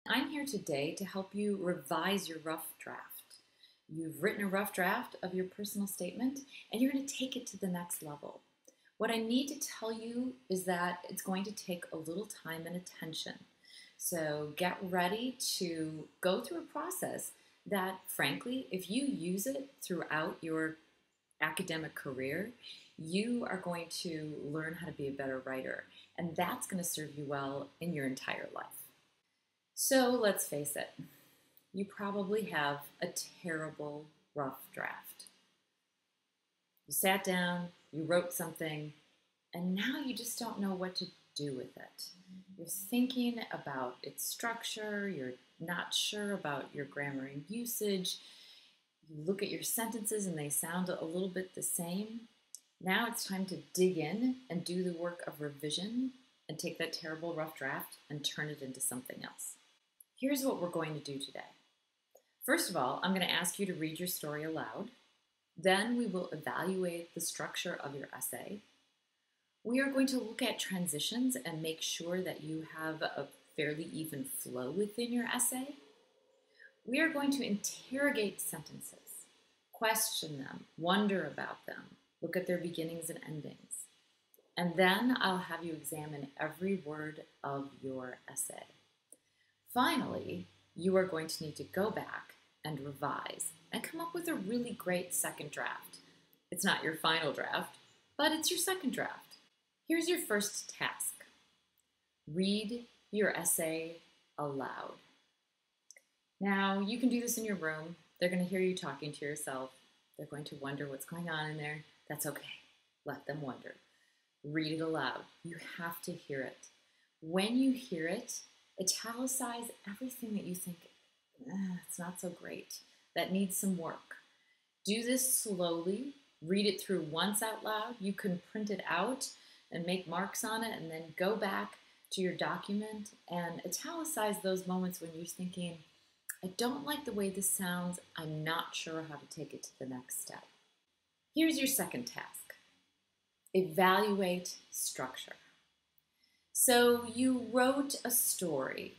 I'm here today to help you revise your rough draft. You've written a rough draft of your personal statement and you're going to take it to the next level. What I need to tell you is that it's going to take a little time and attention. So get ready to go through a process that, frankly, if you use it throughout your academic career, you are going to learn how to be a better writer, and that's going to serve you well in your entire life. So let's face it, you probably have a terrible rough draft. You sat down, you wrote something, and now you just don't know what to do with it. You're thinking about its structure, you're not sure about your grammar and usage, you look at your sentences and they sound a little bit the same. Now it's time to dig in and do the work of revision and take that terrible rough draft and turn it into something else. Here's what we're going to do today. First of all, I'm going to ask you to read your story aloud. Then we will evaluate the structure of your essay. We are going to look at transitions and make sure that you have a fairly even flow within your essay. We are going to interrogate sentences, question them, wonder about them, look at their beginnings and endings. And then I'll have you examine every word of your essay. Finally, you are going to need to go back and revise and come up with a really great second draft. It's not your final draft, but it's your second draft. Here's your first task. Read your essay aloud. Now, you can do this in your room. They're going to hear you talking to yourself. They're going to wonder what's going on in there. That's okay. Let them wonder. Read it aloud. You have to hear it. When you hear it, italicize everything that you think, it's not so great, that needs some work. Do this slowly. Read it through once out loud. You can print it out and make marks on it and then go back to your document and italicize those moments when you're thinking, I don't like the way this sounds. I'm not sure how to take it to the next step. Here's your second task. Evaluate structure. So you wrote a story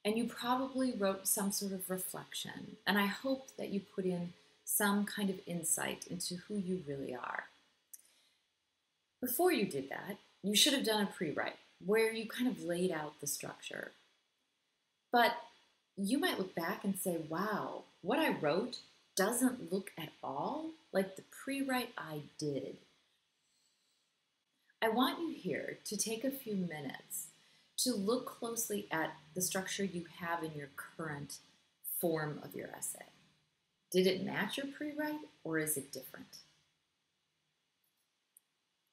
and you probably wrote some sort of reflection, and I hope that you put in some kind of insight into who you really are. Before you did that, you should have done a pre-write where you kind of laid out the structure. But you might look back and say, wow, what I wrote doesn't look at all like the pre-write I did. I want you here to take a few minutes to look closely at the structure you have in your current form of your essay. Did it match your pre-write or is it different?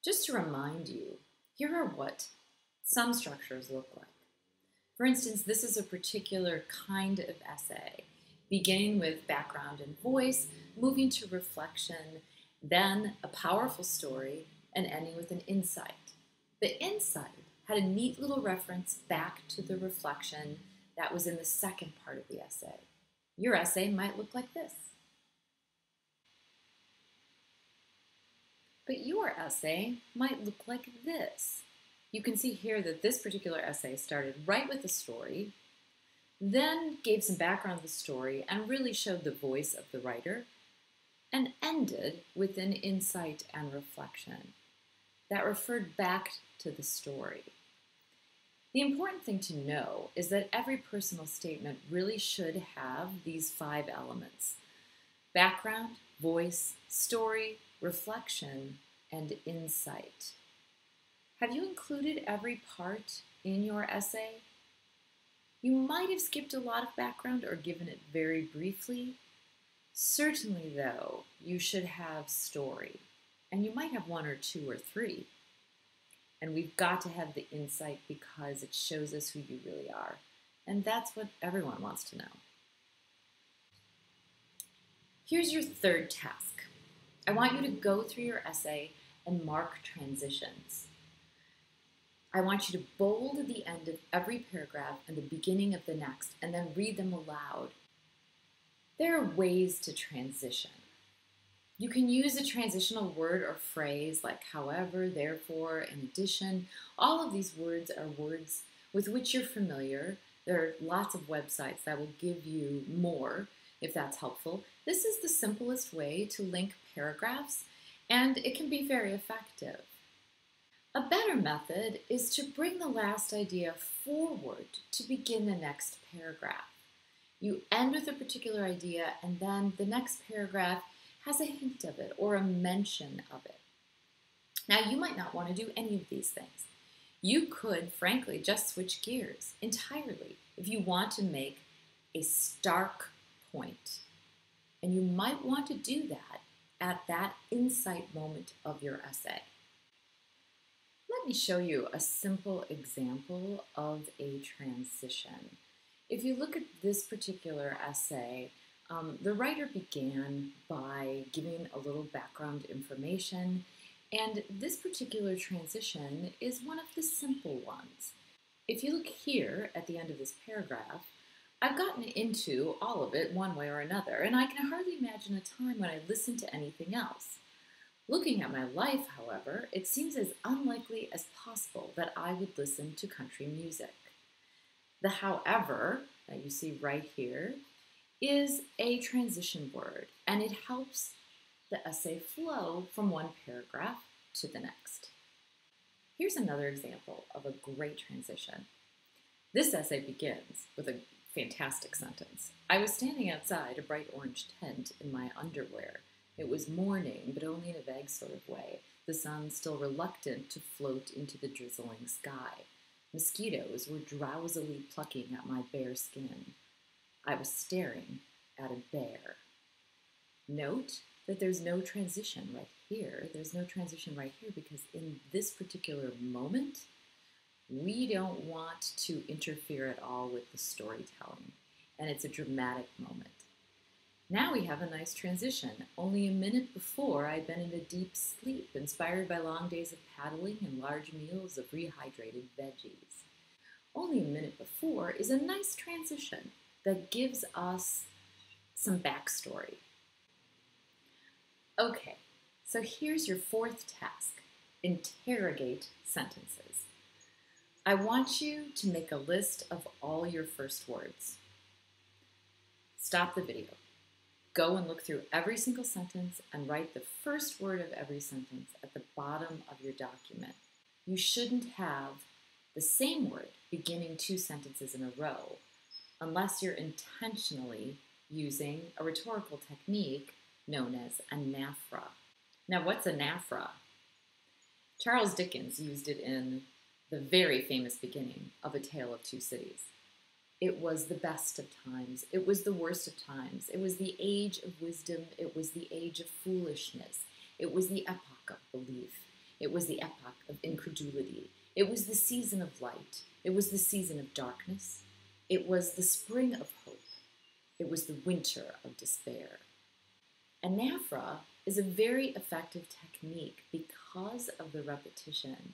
Just to remind you, here are what some structures look like. For instance, this is a particular kind of essay, beginning with background and voice, moving to reflection, then a powerful story, and ending with an insight. The insight had a neat little reference back to the reflection that was in the second part of the essay. Your essay might look like this. But your essay might look like this. You can see here that this particular essay started right with the story, then gave some background of the story and really showed the voice of the writer, and ended with an insight and reflection that referred back to the story. The important thing to know is that every personal statement really should have these 5 elements: background, voice, story, reflection, and insight. Have you included every part in your essay? You might have skipped a lot of background or given it very briefly. Certainly, though, you should have story, and you might have 1 or 2 or 3. And we've got to have the insight because it shows us who you really are. And that's what everyone wants to know. Here's your third task. I want you to go through your essay and mark transitions. I want you to bold at the end of every paragraph and the beginning of the next, and then read them aloud. There are ways to transition. You can use a transitional word or phrase like however, therefore, in addition. All of these words are words with which you're familiar. There are lots of websites that will give you more if that's helpful. This is the simplest way to link paragraphs, and it can be very effective. A better method is to bring the last idea forward to begin the next paragraph. You end with a particular idea, and then the next paragraph has a hint of it or a mention of it. Now, you might not want to do any of these things. You could, frankly, just switch gears entirely if you want to make a stark point. And you might want to do that at that insight moment of your essay. Let me show you a simple example of a transition. If you look at this particular essay, the writer began by giving a little background information, and this particular transition is one of the simple ones. If you look here at the end of this paragraph, I've gotten into all of it one way or another, and I can hardly imagine a time when I listened to anything else. Looking at my life, however, it seems as unlikely as possible that I would listen to country music. The however that you see right here is a transition word, and it helps the essay flow from one paragraph to the next. Here's another example of a great transition. This essay begins with a fantastic sentence. I was standing outside a bright orange tent in my underwear. It was morning, but only in a vague sort of way, the sun still reluctant to float into the drizzling sky. Mosquitoes were drowsily plucking at my bare skin. I was staring at a bear. Note that there's no transition right here. There's no transition right here because in this particular moment, we don't want to interfere at all with the storytelling, and it's a dramatic moment. Now we have a nice transition. Only a minute before, I'd been in a deep sleep, inspired by long days of paddling and large meals of rehydrated veggies. Only a minute before is a nice transition that gives us some backstory. Okay, so here's your fourth task. Interrogate sentences. I want you to make a list of all your first words. Stop the video. Go and look through every single sentence and write the first word of every sentence at the bottom of your document. You shouldn't have the same word beginning two sentences in a row unless you're intentionally using a rhetorical technique known as ANAPHORA. Now, what's ANAPHORA? Charles Dickens used it in the very famous beginning of A Tale of Two Cities. It was the best of times. It was the worst of times. It was the age of wisdom. It was the age of foolishness. It was the epoch of belief. It was the epoch of incredulity. It was the season of light. It was the season of darkness. It was the spring of hope. It was the winter of despair. ANAPHORA is a very effective technique because of the repetition.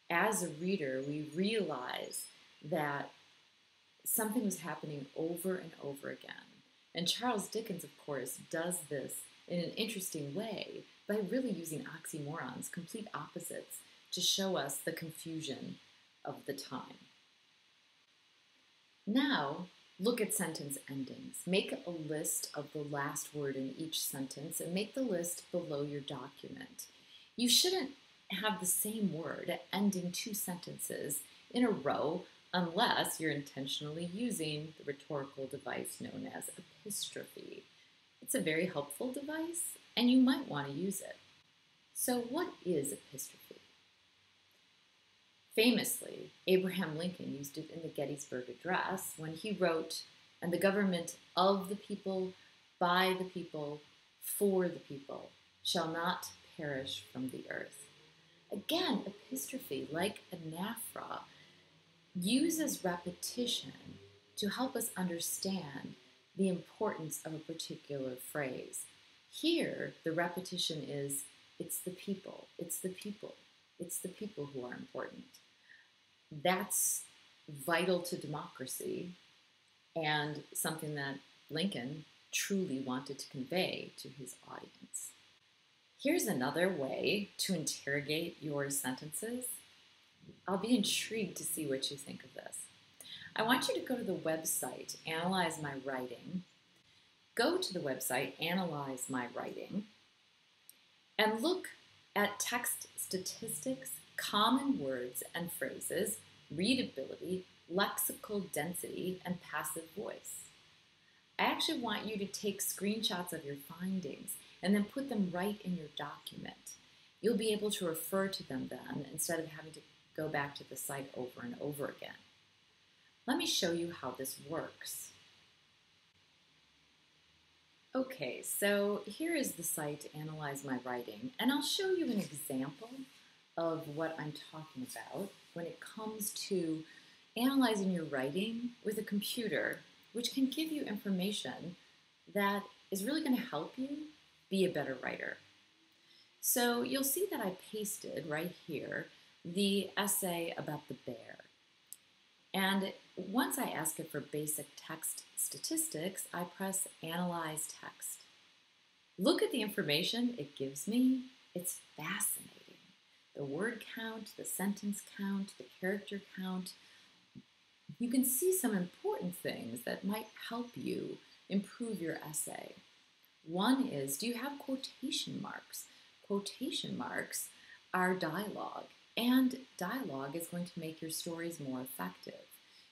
As a reader, we realize that something was happening over and over again. And Charles Dickens, of course, does this in an interesting way by really using oxymorons, complete opposites, to show us the confusion of the time. Now, look at sentence endings. Make a list of the last word in each sentence and make the list below your document. You shouldn't have the same word ending two sentences in a row unless you're intentionally using the rhetorical device known as epistrophe. It's a very helpful device, and you might want to use it. So what is epistrophe? Famously, Abraham Lincoln used it in the Gettysburg Address when he wrote, "And the government of the people, by the people, for the people, shall not perish from the earth." Again, epistrophe, like ANAPHORA, uses repetition to help us understand the importance of a particular phrase. Here, the repetition is, it's the people, it's the people, it's the people who are important. That's vital to democracy and something that Lincoln truly wanted to convey to his audience. Here's another way to interrogate your sentences. I'll be intrigued to see what you think of this. I want you to go to the website, Analyze My Writing. Go to the website, Analyze My Writing, and look at text statistics, common words and phrases, readability, lexical density, and passive voice. I actually want you to take screenshots of your findings and then put them right in your document. You'll be able to refer to them then instead of having to go back to the site over and over again. Let me show you how this works. Okay, so here is the site Analyze My Writing, and I'll show you an example of what I'm talking about when it comes to analyzing your writing with a computer, which can give you information that is really going to help you be a better writer. So you'll see that I pasted right here the essay about the bear. And once I ask it for basic text statistics, I press Analyze Text. Look at the information it gives me. It's fascinating. The word count, the sentence count, the character count. You can see some important things that might help you improve your essay. One is, do you have quotation marks? Quotation marks are dialogue, and dialogue is going to make your stories more effective.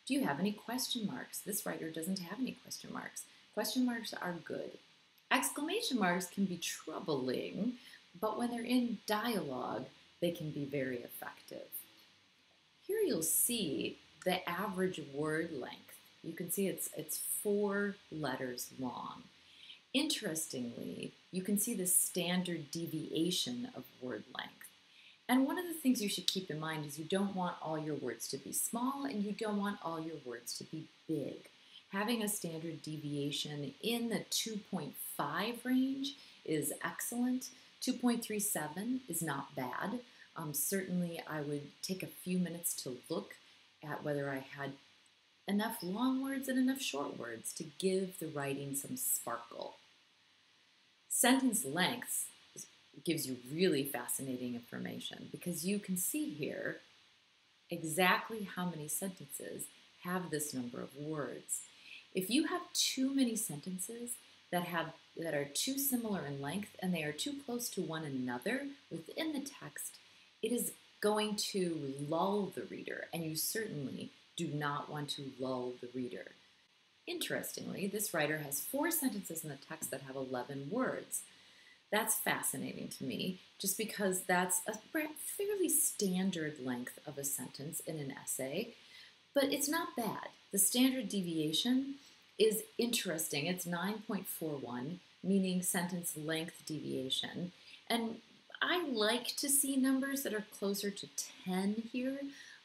Do you have any question marks? This writer doesn't have any question marks. Question marks are good. Exclamation marks can be troubling, but when they're in dialogue, they can be very effective. Here you'll see the average word length. You can see it's 4 letters long. Interestingly, you can see the standard deviation of word length. And one of the things you should keep in mind is you don't want all your words to be small and you don't want all your words to be big. Having a standard deviation in the 2.5 range is excellent. 2.37 is not bad. Certainly I would take a few minutes to look at whether I had enough long words and enough short words to give the writing some sparkle. Sentence lengths gives you really fascinating information because you can see here exactly how many sentences have this number of words. If you have too many sentences that are too similar in length and they are too close to one another within the text, it is going to lull the reader, and you certainly do not want to lull the reader. Interestingly, this writer has 4 sentences in the text that have 11 words. That's fascinating to me, just because that's a fairly standard length of a sentence in an essay, but it's not bad. The standard deviation is interesting. It's 9.41, meaning sentence length deviation, and I like to see numbers that are closer to 10 here,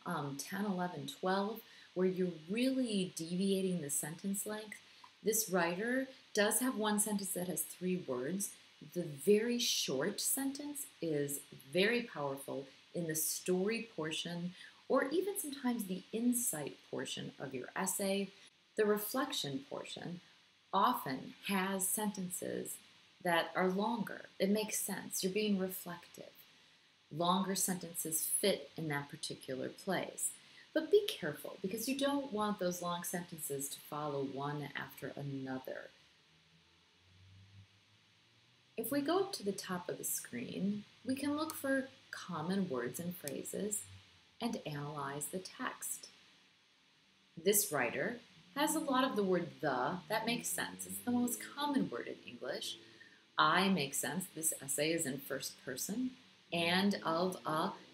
10, 11, 12, where you're really deviating the sentence length. This writer does have one sentence that has 3 words. The very short sentence is very powerful in the story portion, or even sometimes the insight portion of your essay. The reflection portion often has sentences that are longer. It makes sense. You're being reflective. Longer sentences fit in that particular place. But be careful, because you don't want those long sentences to follow one after another. If we go up to the top of the screen, we can look for common words and phrases and analyze the text. This writer has a lot of the word the. That makes sense. It's the most common word in English. I makes sense. This essay is in first person. And, of,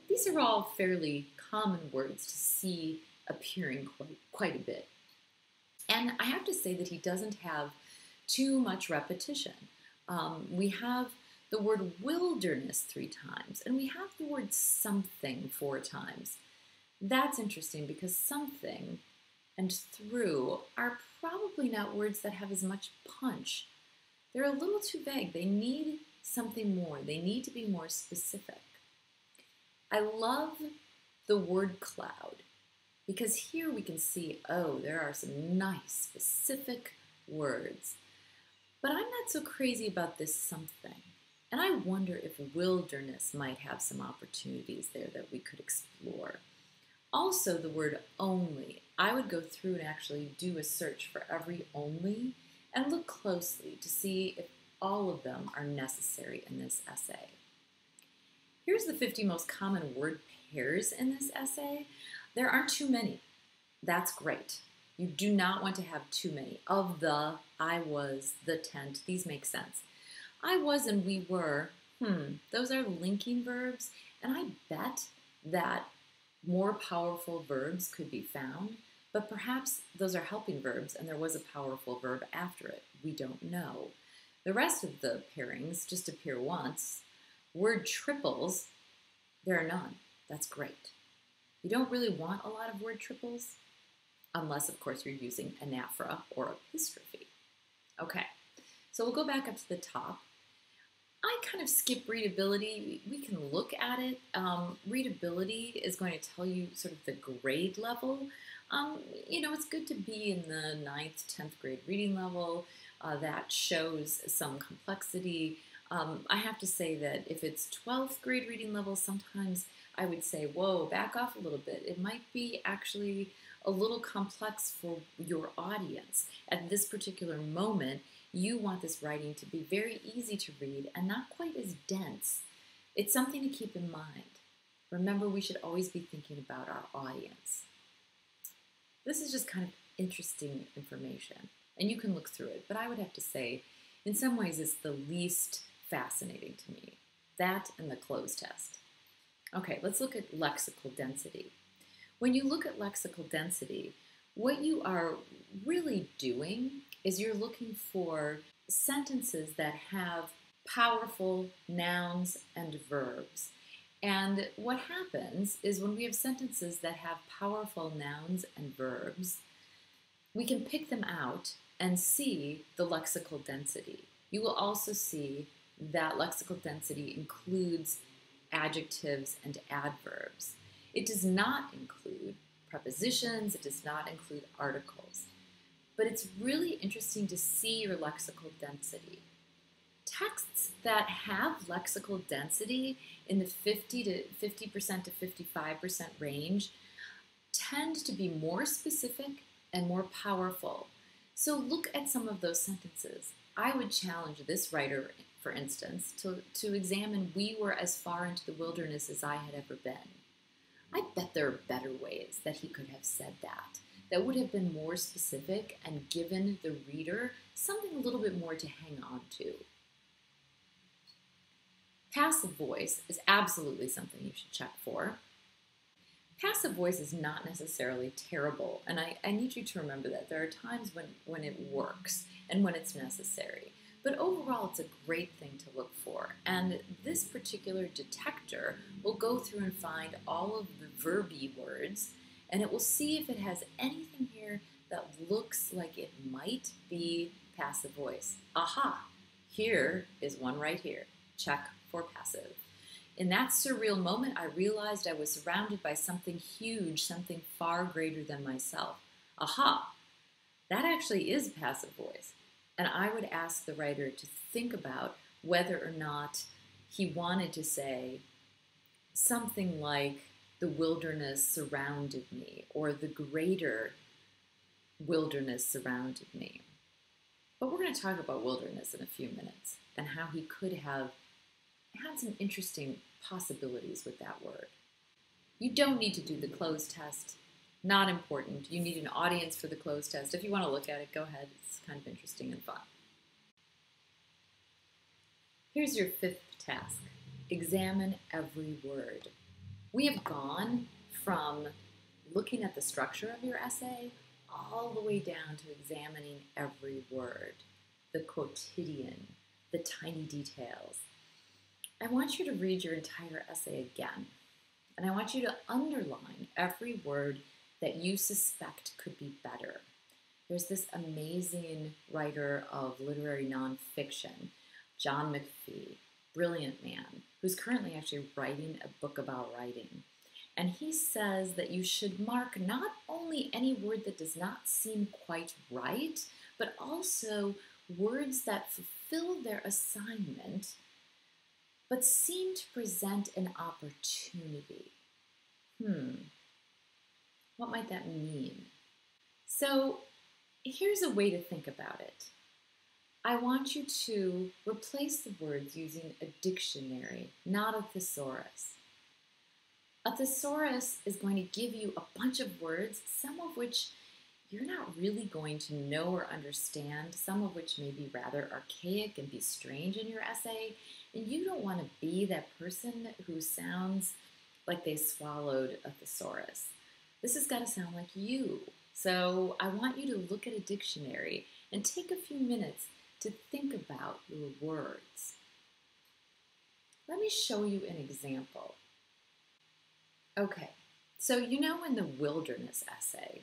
these are all fairly common words to see appearing quite a bit. And I have to say that he doesn't have too much repetition. We have the word wilderness 3 times, and we have the word something 4 times. That's interesting because something and through are probably not words that have as much punch. They're a little too vague. They need something more. They need to be more specific. I love the word cloud because here we can see, oh, there are some nice specific words. But I'm not so crazy about this something. And I wonder if wilderness might have some opportunities there that we could explore. Also, the word only. I would go through and actually do a search for every only and look closely to see if all of them are necessary in this essay. Here's the 50 most common word pairs in this essay. There aren't too many. That's great. You do not want to have too many. Of the, I was, the tent, these make sense. I was and we were, those are linking verbs, and I bet that more powerful verbs could be found, but perhaps those are helping verbs and there was a powerful verb after it. We don't know. The rest of the pairings just appear once. Word triples, there are none. That's great. You don't really want a lot of word triples, unless, of course, you're using anaphora or epistrophe. Okay, so we'll go back up to the top. I kind of skip readability. We can look at it. Readability is going to tell you sort of the grade level. It's good to be in the 9th, 10th grade reading level. That shows some complexity. I have to say that if it's 12th grade reading level, sometimes I would say, whoa, back off a little bit. It might be actually a little complex for your audience. At this particular moment, you want this writing to be very easy to read and not quite as dense. It's something to keep in mind. Remember, we should always be thinking about our audience. This is just kind of interesting information, and you can look through it, but I would have to say, in some ways, it's the least fascinating to me. That and the close test. Okay, let's look at lexical density. When you look at lexical density, what you are really doing is you're looking for sentences that have powerful nouns and verbs. And what happens is when we have sentences that have powerful nouns and verbs, we can pick them out and see the lexical density. You will also see that lexical density includes adjectives and adverbs. It does not include prepositions, it does not include articles. But it's really interesting to see your lexical density. Texts that have lexical density in the 50% to 55% range tend to be more specific and more powerful. So look at some of those sentences. I would challenge this writer, for instance, to examine, "We were as far into the wilderness as I had ever been." I bet there are better ways that he could have said that would have been more specific and given the reader something a little bit more to hang on to. Passive voice is absolutely something you should check for. Passive voice is not necessarily terrible, and I need you to remember that there are times when it works and when it's necessary. But overall, it's a great thing to look for. And this particular detector will go through and find all of the verby words, and it will see if it has anything here that looks like it might be passive voice. Aha! Here is one right here. Check for passive. In that surreal moment, I realized I was surrounded by something huge, something far greater than myself. Aha! That actually is passive voice. And I would ask the writer to think about whether or not he wanted to say something like, "The wilderness surrounded me," or "the greater wilderness surrounded me." But we're going to talk about wilderness in a few minutes and how he could have had some interesting possibilities with that word. You don't need to do the close test. Not important. You need an audience for the close test. If you want to look at it, go ahead. It's kind of interesting and fun. Here's your 5th task. Examine every word. We have gone from looking at the structure of your essay all the way down to examining every word, the quotidian, the tiny details. I want you to read your entire essay again, and I want you to underline every word that you suspect could be better. There's this amazing writer of literary nonfiction, John McPhee, brilliant man, who's currently actually writing a book about writing. And he says that you should mark not only any word that does not seem quite right, but also words that fulfill their assignment but seem to present an opportunity. What might that mean? So here's a way to think about it. I want you to replace the words using a dictionary, not a thesaurus. A thesaurus is going to give you a bunch of words, some of which you're not really going to know or understand, some of which may be rather archaic and be strange in your essay, and you don't want to be that person who sounds like they swallowed a thesaurus. This has got to sound like you. So I want you to look at a dictionary and take a few minutes to think about your words. Let me show you an example. Okay, so you know in the wilderness essay,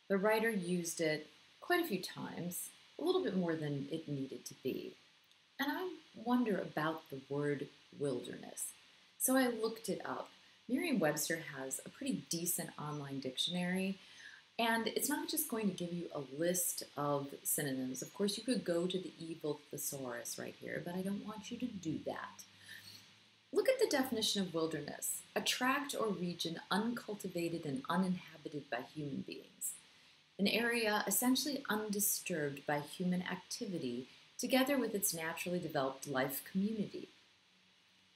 the writer used it quite a few times, a little bit more than it needed to be. And I wonder about the word wilderness. So I looked it up. Merriam-Webster has a pretty decent online dictionary, and it's not just going to give you a list of synonyms. Of course, you could go to the evil thesaurus right here, but I don't want you to do that. Look at the definition of wilderness: a tract or region uncultivated and uninhabited by human beings. An area essentially undisturbed by human activity, together with its naturally developed life community.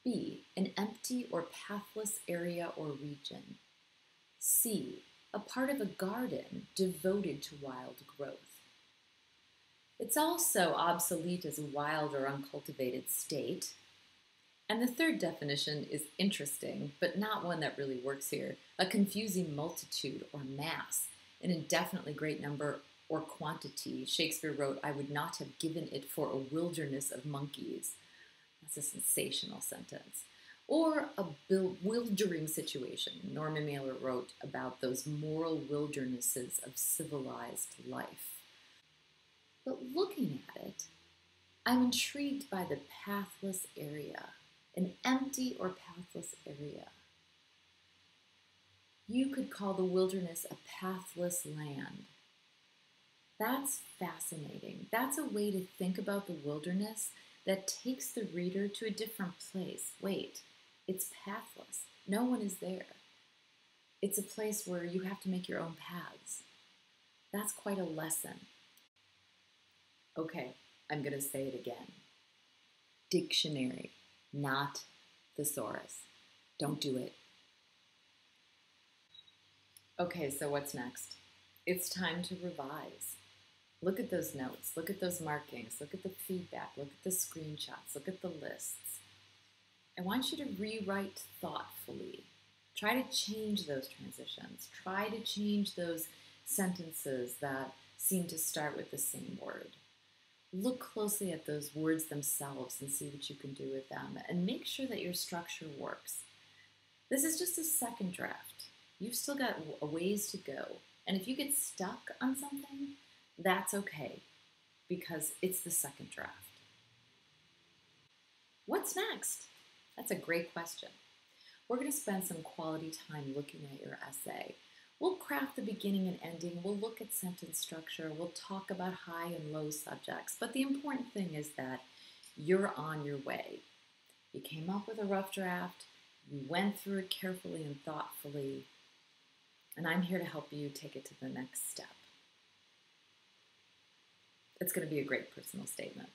B, an empty or pathless area or region. C, a part of a garden devoted to wild growth. It's also obsolete as a wild or uncultivated state. And the third definition is interesting, but not one that really works here: a confusing multitude or mass, an indefinitely great number or quantity. Shakespeare wrote, "I would not have given it for a wilderness of monkeys." That's a sensational sentence. Or a bewildering situation. Norman Mailer wrote about those moral wildernesses of civilized life. But looking at it, I'm intrigued by the pathless area, an empty or pathless area. You could call the wilderness a pathless land. That's fascinating. That's a way to think about the wilderness that takes the reader to a different place. Wait, it's pathless. No one is there. It's a place where you have to make your own paths. That's quite a lesson. Okay, I'm going to say it again. Dictionary, not thesaurus. Don't do it. Okay, so what's next? It's time to revise. Look at those notes, look at those markings, look at the feedback, look at the screenshots, look at the lists. I want you to rewrite thoughtfully. Try to change those transitions. Try to change those sentences that seem to start with the same word. Look closely at those words themselves and see what you can do with them, and make sure that your structure works. This is just a second draft. You've still got a ways to go. And if you get stuck on something, that's okay, because it's the second draft. What's next? That's a great question. We're going to spend some quality time looking at your essay. We'll craft the beginning and ending. We'll look at sentence structure. We'll talk about high and low subjects. But the important thing is that you're on your way. You came up with a rough draft. You went through it carefully and thoughtfully. And I'm here to help you take it to the next step. It's going to be a great personal statement.